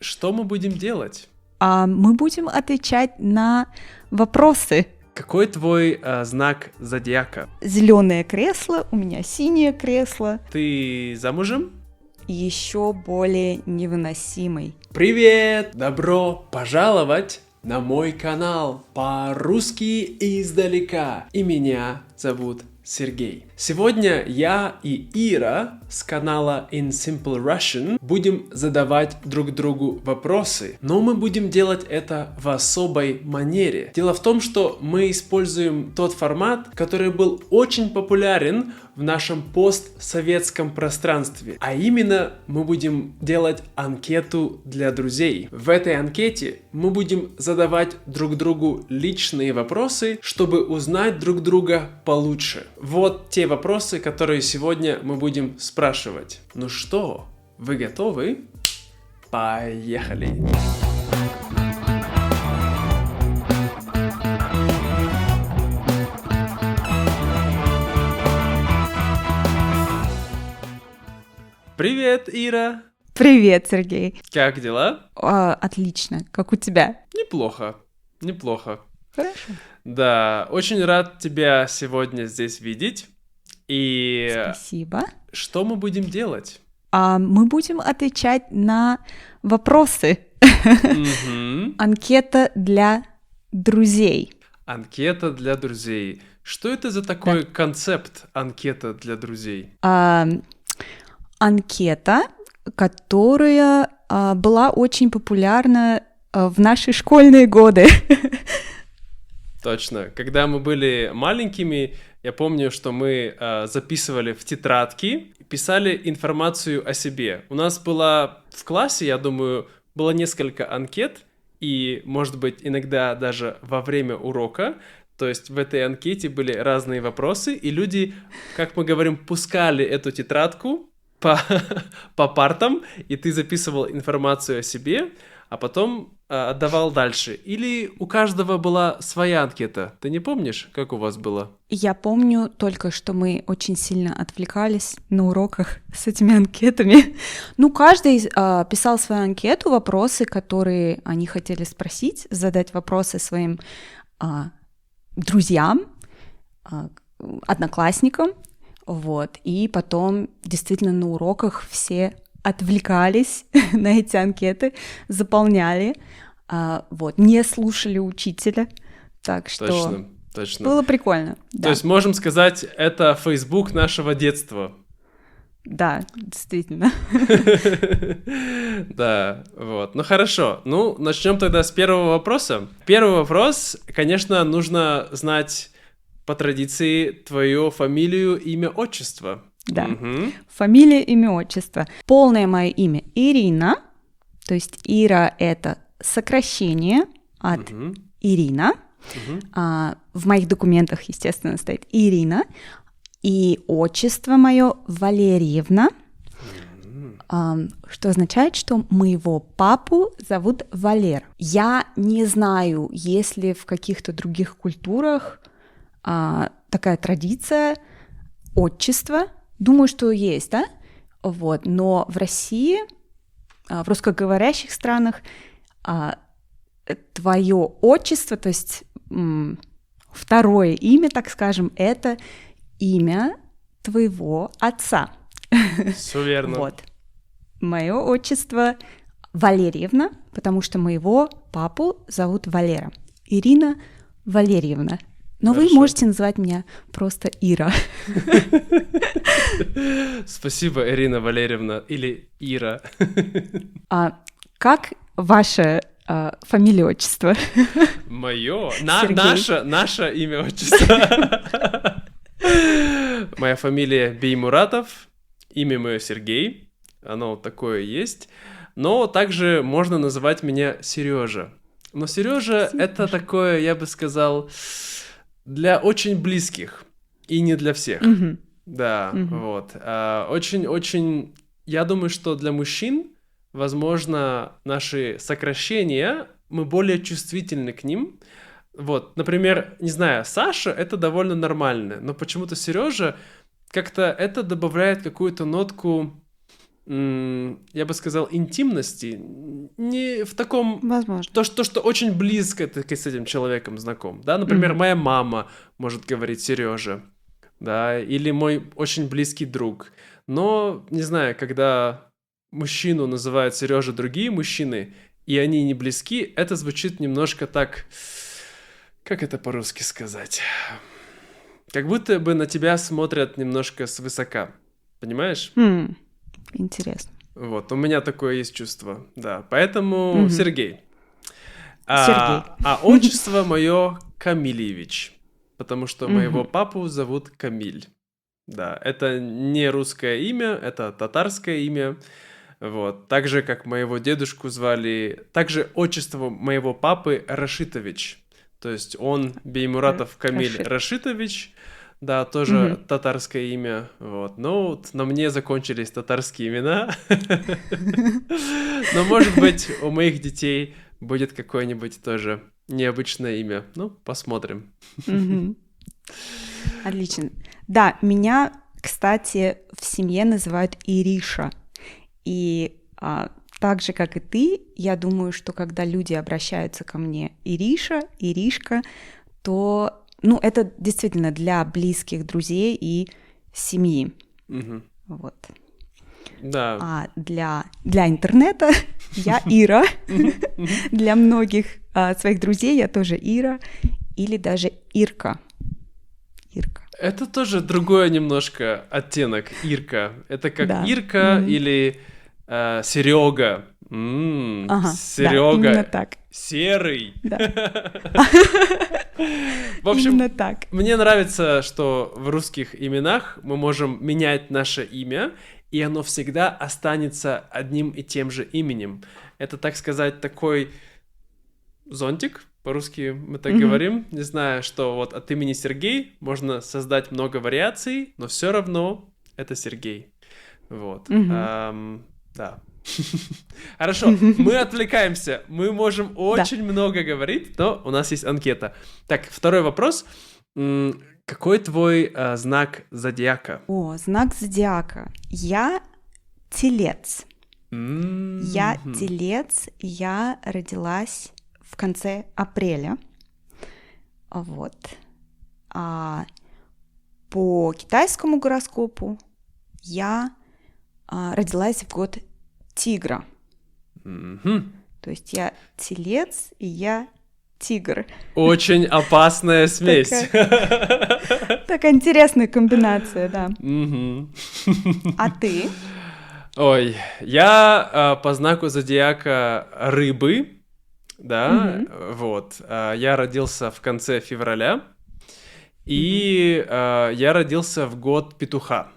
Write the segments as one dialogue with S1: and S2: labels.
S1: Что мы будем делать?
S2: Мы будем отвечать на вопросы.
S1: Какой твой знак зодиака?
S2: Зеленое кресло, у меня синее кресло.
S1: Ты замужем?
S2: Еще более невыносимый.
S1: Привет! Добро пожаловать на мой канал по-русски издалека. И меня зовут Сергей. Сегодня я и Ира с канала In Simple Russian будем задавать друг другу вопросы, но мы будем делать это в особой манере. Дело в том, что мы используем тот формат, который был очень популярен в нашем постсоветском пространстве. А именно, мы будем делать анкету для друзей. В этой анкете мы будем задавать друг другу личные вопросы, чтобы узнать друг друга получше. Вот те вопросы, которые сегодня мы будем спрашивать. Ну что, вы готовы? Поехали! Привет, Ира!
S2: Привет, Сергей.
S1: Как дела?
S2: Отлично. Как у тебя?
S1: Неплохо.
S2: Хорошо.
S1: Да, очень рад тебя сегодня здесь видеть. И
S2: Спасибо.
S1: что мы будем делать?
S2: Мы будем отвечать на вопросы. Анкета для друзей.
S1: Анкета для друзей. Что это за такой концепт анкета для друзей?
S2: Анкета, которая была очень популярна в наши школьные годы.
S1: Точно. Когда мы были маленькими, я помню, что мы записывали в тетрадки, писали информацию о себе. У нас было в классе, я думаю, было несколько анкет, и, может быть, иногда даже во время урока. То есть в этой анкете были разные вопросы, и люди, как мы говорим, пускали эту тетрадку по партам, и ты записывал информацию о себе, а потом отдавал дальше. Или у каждого была своя анкета. Ты не помнишь, как у вас было?
S2: Я помню только, что мы очень сильно отвлекались на уроках с этими анкетами. Каждый писал свою анкету, вопросы, которые они хотели спросить, задать вопросы своим друзьям, одноклассникам. И потом действительно на уроках все отвлекались на эти анкеты, заполняли, не слушали учителя, так что
S1: точно.
S2: Было прикольно.
S1: То есть можем сказать, это Facebook нашего детства.
S2: Да, действительно.
S1: Да, вот. Ну хорошо, начнем тогда с первого вопроса. Первый вопрос, конечно, нужно знать по традиции твою фамилию, имя, отчество.
S2: Да, фамилия, имя, отчество. Полное мое имя Ирина, то есть Ира — это сокращение от Ирина. В моих документах, естественно, стоит Ирина. И отчество мое Валерьевна, что означает, что моего папу зовут Валер. Я не знаю, есть ли в каких-то других культурах такая традиция отчества. Думаю, что есть, да? Но в России, в русскоговорящих странах, твое отчество, то есть второе имя, так скажем, это имя твоего отца.
S1: Все верно.
S2: Мое отчество Валерьевна, потому что моего папу зовут Валера. Ирина Валерьевна. Но
S1: Хорошо.
S2: Вы можете называть меня просто Ира.
S1: Спасибо, Ирина Валерьевна, или Ира.
S2: Как ваше фамилия, отчество?
S1: Мое? Наше имя, отчество. Моя фамилия Беймуратов, имя мое Сергей, оно такое есть. Но также можно называть меня Сережа. Но Сережа это такое, я бы сказал, для очень близких и не для всех. Да, Очень-очень, я думаю, что для мужчин, возможно, наши сокращения, мы более чувствительны к ним. Например, не знаю, Саша — это довольно нормально, но почему-то Сережа как-то это добавляет какую-то нотку я бы сказал, интимности, не в таком...
S2: Возможно.
S1: То, что очень близко ты с этим человеком знаком, да? Например, моя мама может говорить Сережа, да, или мой очень близкий друг. Но, не знаю, когда мужчину называют Сережа другие мужчины, и они не близки, это звучит немножко так... Как это по-русски сказать? Как будто бы на тебя смотрят немножко свысока. Понимаешь?
S2: Интересно.
S1: Вот, у меня такое есть чувство, да. Поэтому Сергей.
S2: Сергей.
S1: А отчество мое Камильевич, потому что моего папу зовут Камиль. Да, это не русское имя, это татарское имя. Вот, так же, как моего дедушку звали... Также отчество моего папы Рашитович. То есть он Беймуратов Камиль Рашитович. Да, тоже татарское имя, вот. Но вот на мне закончились татарские имена. Но, может быть, у моих детей будет какое-нибудь тоже необычное имя. Ну, посмотрим.
S2: Отлично. Да, меня, кстати, в семье называют Ириша. И так же, как и ты, я думаю, что когда люди обращаются ко мне Ириша, Иришка, то... Ну, это действительно для близких друзей и семьи. Вот.
S1: Да.
S2: А для интернета я Ира. Для многих своих друзей я тоже Ира или даже Ирка. Ирка.
S1: Это тоже другой немножко оттенок Ирка. Это как
S2: Да.
S1: Ирка или Серега. Серега.
S2: Да, именно так.
S1: Серый.
S2: Да.
S1: В общем,
S2: именно так.
S1: Мне нравится, что в русских именах мы можем менять наше имя, и оно всегда останется одним и тем же именем. Это, так сказать, такой зонтик, по-русски мы так говорим. Не знаю, что вот от имени Сергей можно создать много вариаций, но все равно это Сергей. Вот. Да. Хорошо, мы отвлекаемся. Мы можем очень много говорить, но у нас есть анкета. Так, второй вопрос. Какой твой знак зодиака?
S2: О, знак зодиака. Я телец. Я телец, я родилась в конце апреля. Вот. А по китайскому гороскопу я родилась в год тигра. То есть я телец и я тигр.
S1: Очень опасная смесь.
S2: Такая интересная комбинация, да. А ты?
S1: Ой, я по знаку зодиака рыбы, да, вот. Я родился в конце февраля, и я родился в год петуха.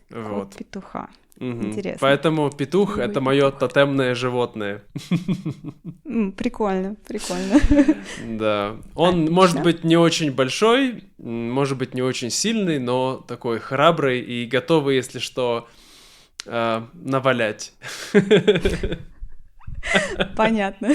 S2: Год петуха. Интересно.
S1: Поэтому петух — это мое тотемное животное.
S2: Прикольно, прикольно.
S1: Да. Он может быть не очень большой, может быть не очень сильный, но такой храбрый и готовый, если что, навалять.
S2: Понятно.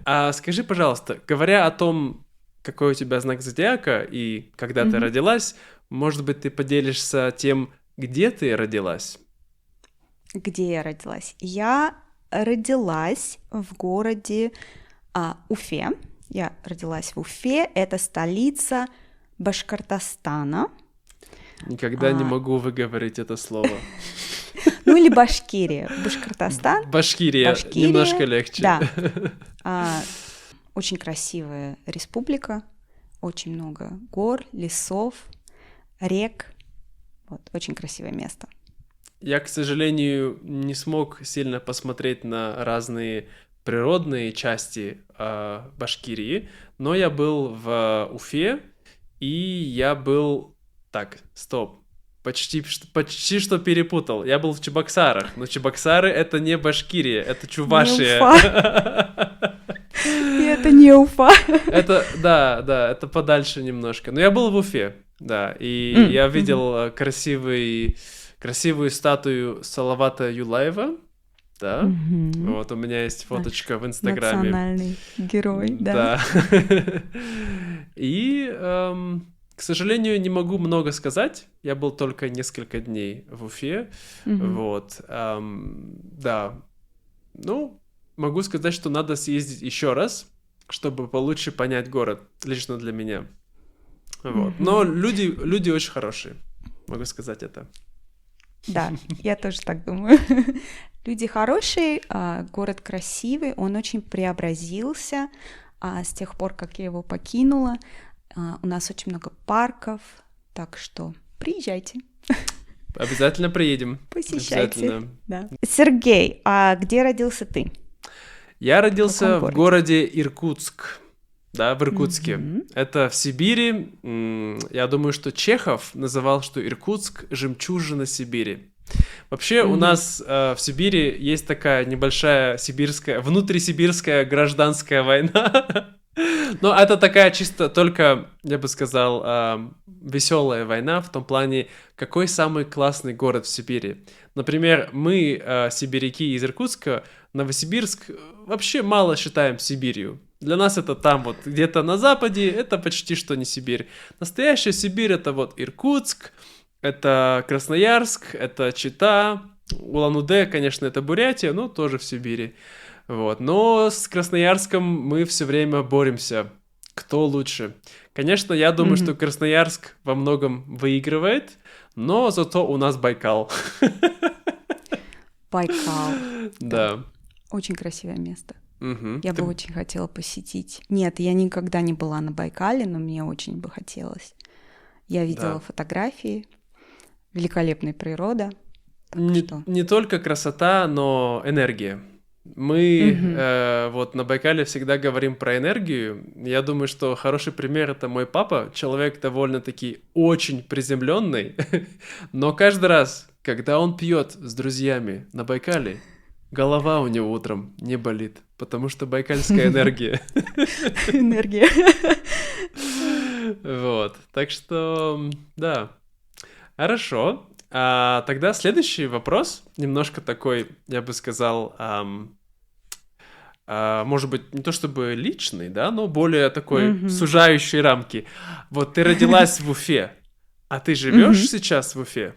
S1: А скажи, пожалуйста, говоря о том, какой у тебя знак зодиака и когда ты родилась, может быть, ты поделишься тем, где ты родилась?
S2: Где я родилась? Я родилась в городе Уфе. Я родилась в Уфе. Это столица Башкортостана.
S1: Никогда не могу выговорить это слово.
S2: Ну или Башкирия. Башкортостан.
S1: Башкирия. Немножко легче.
S2: Да. Очень красивая республика. Очень много гор, лесов, рек. Вот, очень красивое место.
S1: Я, к сожалению, не смог сильно посмотреть на разные природные части Башкирии, но я был в Уфе, и я был... Так, стоп. Почти что перепутал. Я был в Чебоксарах, но Чебоксары — это не Башкирия, это Чувашия.
S2: И это не Уфа.
S1: Это, да, это подальше немножко. Но я был в Уфе, да, и я видел красивую статую Салавата Юлаева, да. Вот у меня есть фоточка в Инстаграме.
S2: Национальный герой, да.
S1: И, К сожалению, не могу много сказать. Я был только несколько дней в Уфе. Вот. Да. Ну, могу сказать, что надо съездить еще раз, чтобы получше понять город, лично для меня. Вот. Но люди очень хорошие, могу сказать это.
S2: Да, я тоже так думаю. Люди хорошие, город красивый, он очень преобразился с тех пор, как я его покинула. У нас очень много парков, так что приезжайте.
S1: Обязательно приедем.
S2: Посещайте. Да. Сергей, а где родился ты?
S1: Я родился в городе Иркутск. Да, в Иркутске. Это в Сибири. Я думаю, что Чехов называл, что Иркутск — жемчужина Сибири. Вообще у нас в Сибири есть такая небольшая внутрисибирская гражданская война. Но это такая чисто только, я бы сказал, веселая война в том плане, какой самый классный город в Сибири. Например, мы, сибиряки из Иркутска, Новосибирск вообще мало считаем Сибирью. Для нас это там вот где-то на западе, это почти что не Сибирь. Настоящая Сибирь — это вот Иркутск, это Красноярск, это Чита, Улан-Удэ, конечно, это Бурятия, но тоже в Сибири. Вот. Но с Красноярском мы все время боремся. Кто лучше? Конечно, я думаю, что Красноярск во многом выигрывает, но зато у нас Байкал.
S2: Байкал.
S1: Да.
S2: Очень красивое место. Я бы очень хотела посетить. Нет, я никогда не была на Байкале, но мне очень бы хотелось. Я видела фотографии, великолепная природа.
S1: Не только красота, но энергия. Мы вот на Байкале всегда говорим про энергию. Я думаю, что хороший пример — это мой папа, человек довольно-таки очень приземленный, но каждый раз, когда он пьет с друзьями на Байкале, голова у него утром не болит, потому что байкальская энергия.
S2: Энергия.
S1: Вот, так что, да. Хорошо. Тогда следующий вопрос, немножко такой, я бы сказал, может быть, не то чтобы личный, да, но более такой сужающий рамки. Вот ты родилась в Уфе, а ты живешь сейчас в Уфе?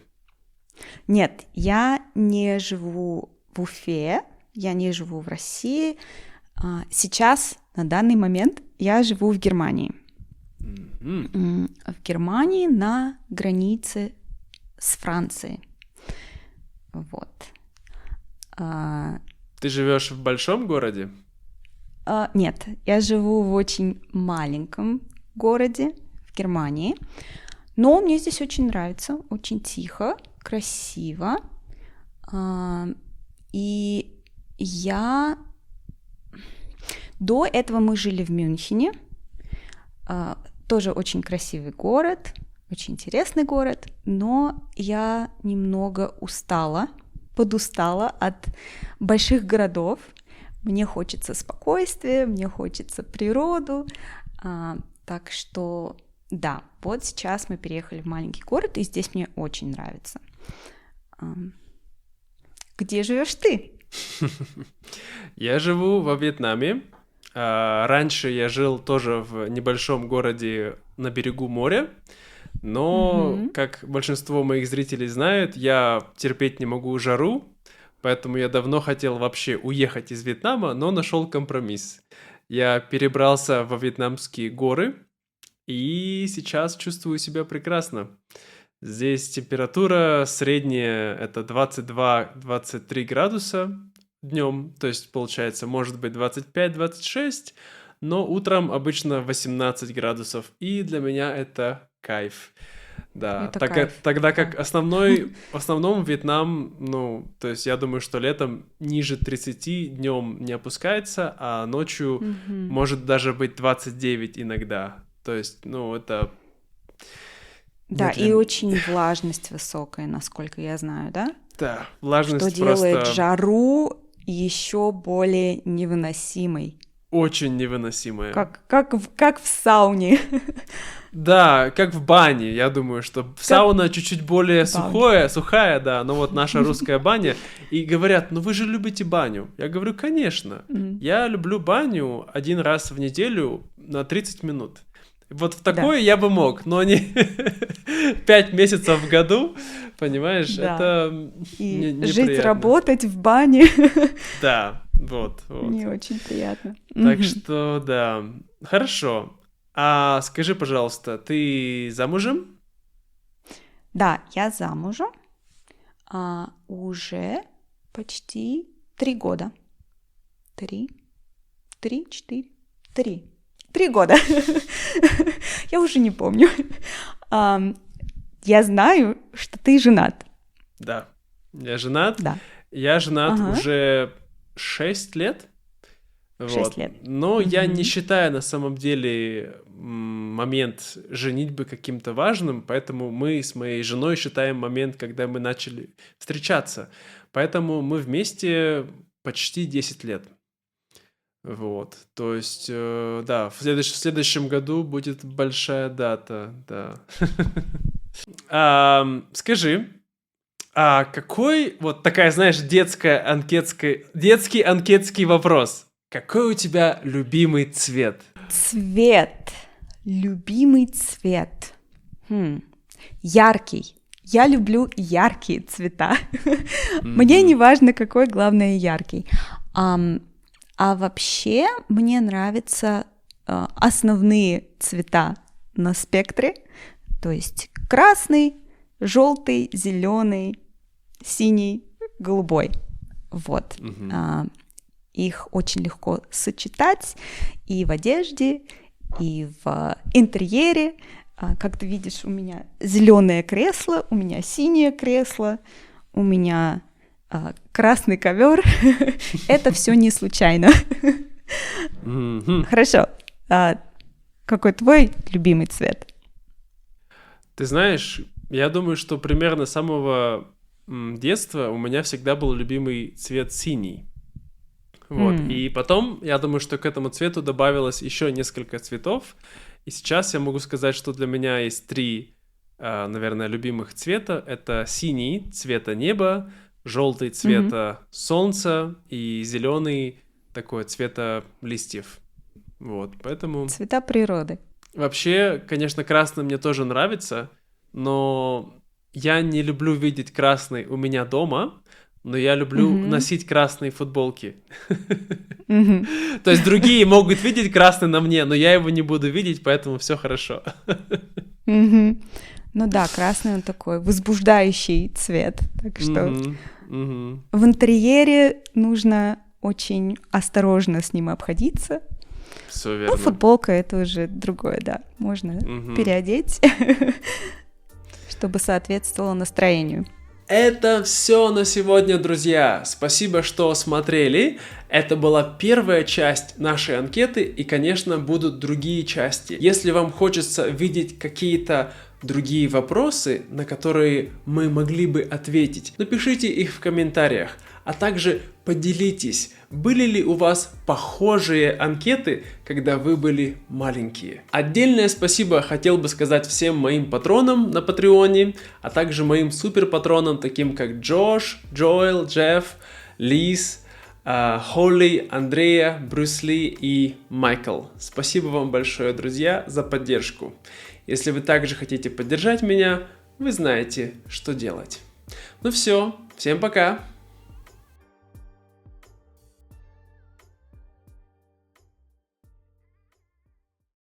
S2: Нет, я не живу в Уфе, я не живу в России. Сейчас, на данный момент, я живу в Германии. В Германии на границе с Францией. Вот.
S1: Ты живешь в большом городе?
S2: Нет, я живу в очень маленьком городе в Германии, но мне здесь очень нравится, очень тихо, красиво. И до этого мы жили в Мюнхене, тоже очень красивый город, очень интересный город, но я немного подустала от больших городов. Мне хочется спокойствия, мне хочется природу, так что да, вот сейчас мы переехали в маленький город, и здесь мне очень нравится. Где живешь ты?
S1: Я живу во Вьетнаме. Раньше я жил тоже в небольшом городе на берегу моря, но, как большинство моих зрителей знают, я терпеть не могу жару, поэтому я давно хотел вообще уехать из Вьетнама, но нашел компромисс. Я перебрался во вьетнамские горы, и сейчас чувствую себя прекрасно. Здесь температура средняя, это 22-23 градуса днем, то есть получается, может быть 25-26, но утром обычно 18 градусов, и для меня это кайф. Да, тогда как в основном Вьетнам, ну, то есть я думаю, что летом ниже 30 днем не опускается, а ночью может даже быть 29 иногда. То есть, ну, это...
S2: Да, и очень влажность высокая, насколько я знаю, да?
S1: Да, влажность
S2: что
S1: просто...
S2: делает жару еще более невыносимой.
S1: Очень невыносимая.
S2: Как в сауне.
S1: Да, как в бане, я думаю, что сауна чуть-чуть более сухая, да, но вот наша русская баня. И говорят, ну вы же любите баню. Я говорю, конечно. Я люблю баню один раз в неделю на 30 минут. Вот в такое я бы мог, но не 5 месяцев в году, понимаешь,
S2: Да.
S1: это
S2: И
S1: неприятно.
S2: жить, работать в бане
S1: Да, вот.
S2: не очень приятно.
S1: Так что, да. Хорошо. А скажи, пожалуйста, ты замужем?
S2: Да, я замужем уже почти 3 года. 3, 4, 3. 3 года. Я уже не помню. Я знаю, что ты женат.
S1: Да. Я женат.
S2: Да.
S1: Я женат
S2: Ага.
S1: уже 6 лет.
S2: 6 лет.
S1: Но я не считаю на самом деле момент женитьбы каким-то важным, поэтому мы с моей женой считаем момент, когда мы начали встречаться. Поэтому мы вместе почти 10 лет. Вот, то есть, да, в следующем году будет большая дата, да. Скажи, а какой, вот такая, знаешь, детский анкетский вопрос. Какой у тебя любимый цвет?
S2: Цвет. Любимый цвет. Яркий. Я люблю яркие цвета. Мне не важно, какой, главное, яркий. А вообще мне нравятся основные цвета на спектре. То есть красный, желтый, зеленый, синий, голубой. Вот. Их очень легко сочетать и в одежде, и в интерьере. Как ты видишь, у меня зеленое кресло, у меня синее кресло, у меня красный ковер. Это все не случайно. Хорошо. Какой твой любимый цвет?
S1: Ты знаешь, я думаю, что примерно с самого детства у меня всегда был любимый цвет синий. Вот. И потом, я думаю, что к этому цвету добавилось еще несколько цветов. И сейчас я могу сказать, что для меня есть 3, наверное, любимых цвета. Это синий цвета неба, желтый цвета солнца и зеленый такой цвета листьев. Вот, поэтому...
S2: Цвета природы.
S1: Вообще, конечно, красный мне тоже нравится, но я не люблю видеть красный у меня дома, но я люблю носить красные футболки. То есть другие могут видеть красный на мне, но я его не буду видеть, поэтому все хорошо.
S2: Ну да, красный он такой возбуждающий цвет, так что в интерьере нужно очень осторожно с ним обходиться.
S1: Все верно.
S2: Ну, футболка — это уже другое, да, можно переодеть, чтобы соответствовало настроению.
S1: Это все на сегодня, друзья. Спасибо, что смотрели. Это была первая часть нашей анкеты, и, конечно, будут другие части. Если вам хочется видеть какие-то другие вопросы, на которые мы могли бы ответить, напишите их в комментариях, а также поделитесь, были ли у вас похожие анкеты, когда вы были маленькие. Отдельное спасибо хотел бы сказать всем моим патронам на Патреоне, а также моим суперпатронам, таким как Джош, Джоэл, Джефф, Лиз, Холли, Андрея, Брюс Ли и Майкл. Спасибо вам большое, друзья, за поддержку. Если вы также хотите поддержать меня, вы знаете, что делать. Ну все, всем пока!